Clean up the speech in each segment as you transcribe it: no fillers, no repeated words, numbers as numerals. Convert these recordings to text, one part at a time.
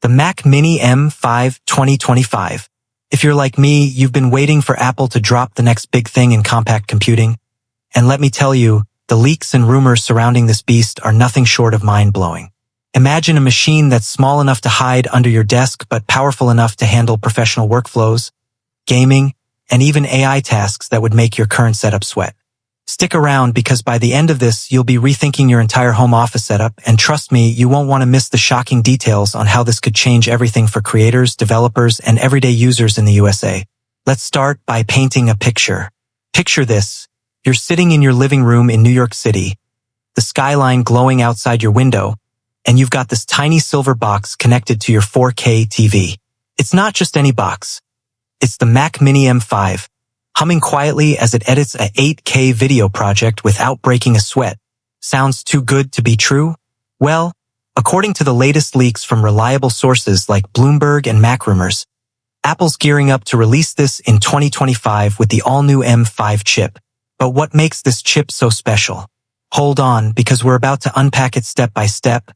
the Mac Mini M5 2025. If you're like me, you've been waiting for Apple to drop the next big thing in compact computing. And let me tell you, the leaks and rumors surrounding this beast are nothing short of mind-blowing. Imagine a machine that's small enough to hide under your desk but powerful enough to handle professional workflows, gaming, and even AI tasks that would make your current setup sweat. Stick around because by the end of this, you'll be rethinking your entire home office setup, and trust me, you won't want to miss the shocking details on how this could change everything for creators, developers, and everyday users in the USA. Let's start by painting a picture. Picture this. You're sitting in your living room in New York City, the skyline glowing outside your window, and you've got this tiny silver box connected to your 4K TV. It's not just any box. It's the Mac Mini M5, humming quietly as it edits a 8K video project without breaking a sweat. Sounds too good to be true? Well, according to the latest leaks from reliable sources like Bloomberg and MacRumors, Apple's gearing up to release this in 2025 with the all-new M5 chip. But what makes this chip so special? Hold on, because we're about to unpack it step by step,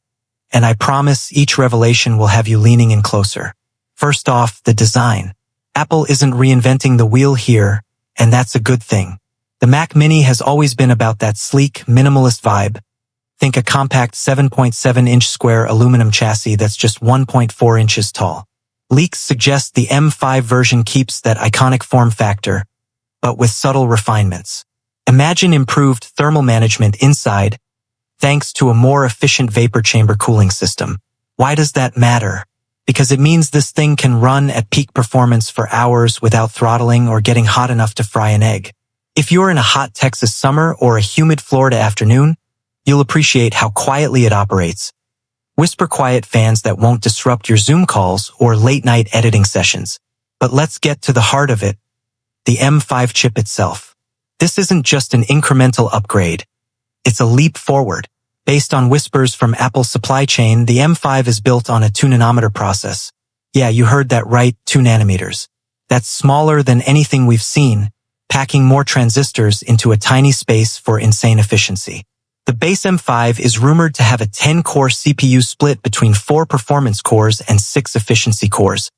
and I promise each revelation will have you leaning in closer. First off, the design. Apple isn't reinventing the wheel here, and that's a good thing. The Mac Mini has always been about that sleek, minimalist vibe. Think a compact 7.7-inch square aluminum chassis that's just 1.4 inches tall. Leaks suggest the M5 version keeps that iconic form factor, but with subtle refinements. Imagine improved thermal management inside, thanks to a more efficient vapor chamber cooling system. Why does that matter? Because it means this thing can run at peak performance for hours without throttling or getting hot enough to fry an egg. If you're in a hot Texas summer or a humid Florida afternoon, you'll appreciate how quietly it operates. Whisper quiet fans that won't disrupt your Zoom calls or late-night editing sessions. But let's get to the heart of it, the M5 chip itself. This isn't just an incremental upgrade. It's a leap forward. Based on whispers from Apple's supply chain, the M5 is built on a 2-nanometer process. Yeah, you heard that right, 2 nanometers. That's smaller than anything we've seen, packing more transistors into a tiny space for insane efficiency. The base M5 is rumored to have a 10-core CPU split between 4 performance cores and 6 efficiency cores,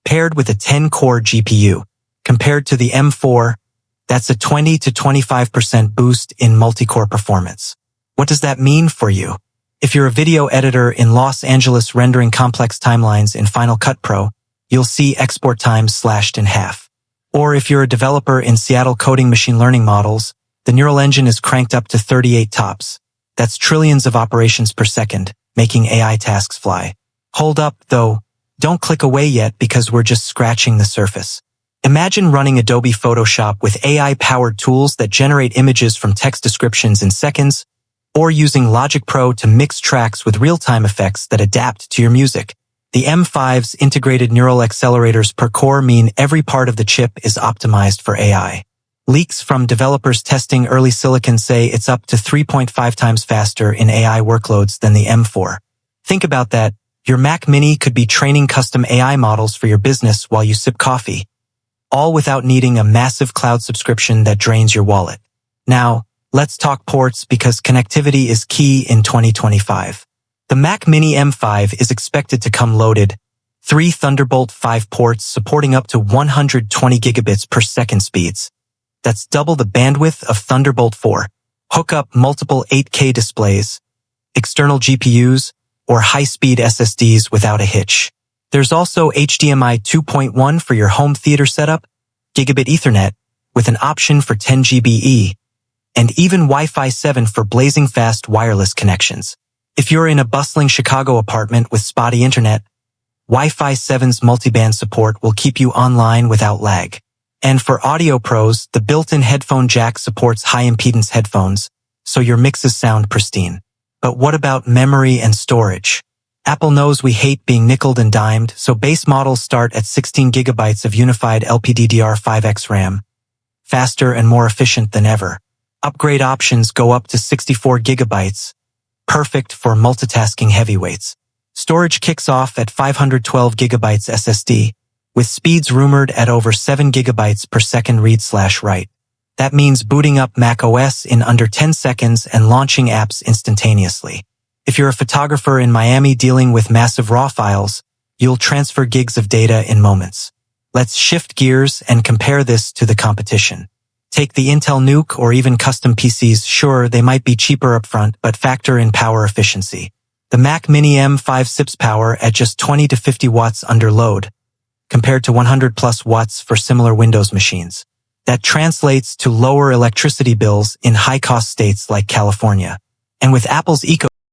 paired with a 10-core GPU. Compared to the M4, that's a 20 to 25% boost in multi-core performance. What does that mean for you? If you're a video editor in Los Angeles rendering complex timelines in Final Cut Pro, you'll see export time slashed in half. Or if you're a developer in Seattle coding machine learning models, the neural engine is cranked up to 38 tops. That's trillions of operations per second, making AI tasks fly. Hold up, though. Don't click away yet because we're just scratching the surface. Imagine running Adobe Photoshop with AI-powered tools that generate images from text descriptions in seconds, or using Logic Pro to mix tracks with real-time effects that adapt to your music. The M5's integrated neural accelerators per core mean every part of the chip is optimized for AI. Leaks from developers testing early silicon say it's up to 3.5 times faster in AI workloads than the M4. Think about that. Your Mac Mini could be training custom AI models for your business while you sip coffee, all without needing a massive cloud subscription that drains your wallet. Now, let's talk ports because connectivity is key in 2025. The Mac Mini M5 is expected to come loaded, 3 Thunderbolt 5 ports supporting up to 120 gigabits per second speeds. That's double the bandwidth of Thunderbolt 4. Hook up multiple 8K displays, external GPUs, or high-speed SSDs without a hitch. There's also HDMI 2.1 for your home theater setup, gigabit Ethernet, with an option for 10 GBE, and even Wi-Fi 7 for blazing fast wireless connections. If you're in a bustling Chicago apartment with spotty internet, Wi-Fi 7's multiband support will keep you online without lag. And for audio pros, the built-in headphone jack supports high-impedance headphones, so your mixes sound pristine. But what about memory and storage? Apple knows we hate being nickeled and dimed, so base models start at 16 gigabytes of unified LPDDR5X RAM, faster and more efficient than ever. Upgrade options go up to 64 gigabytes, perfect for multitasking heavyweights. Storage kicks off at 512 gigabytes SSD, with speeds rumored at over 7 gigabytes per second read/write. That means booting up macOS in under 10 seconds and launching apps instantaneously. If you're a photographer in Miami dealing with massive RAW files, you'll transfer gigs of data in moments. Let's shift gears and compare this to the competition. Take the Intel Nuke or even custom PCs. Sure, they might be cheaper upfront, but factor in power efficiency. The Mac Mini M5 sips power at just 20 to 50 watts under load, compared to 100 plus watts for similar Windows machines. That translates to lower electricity bills in high-cost states like California. And with Apple's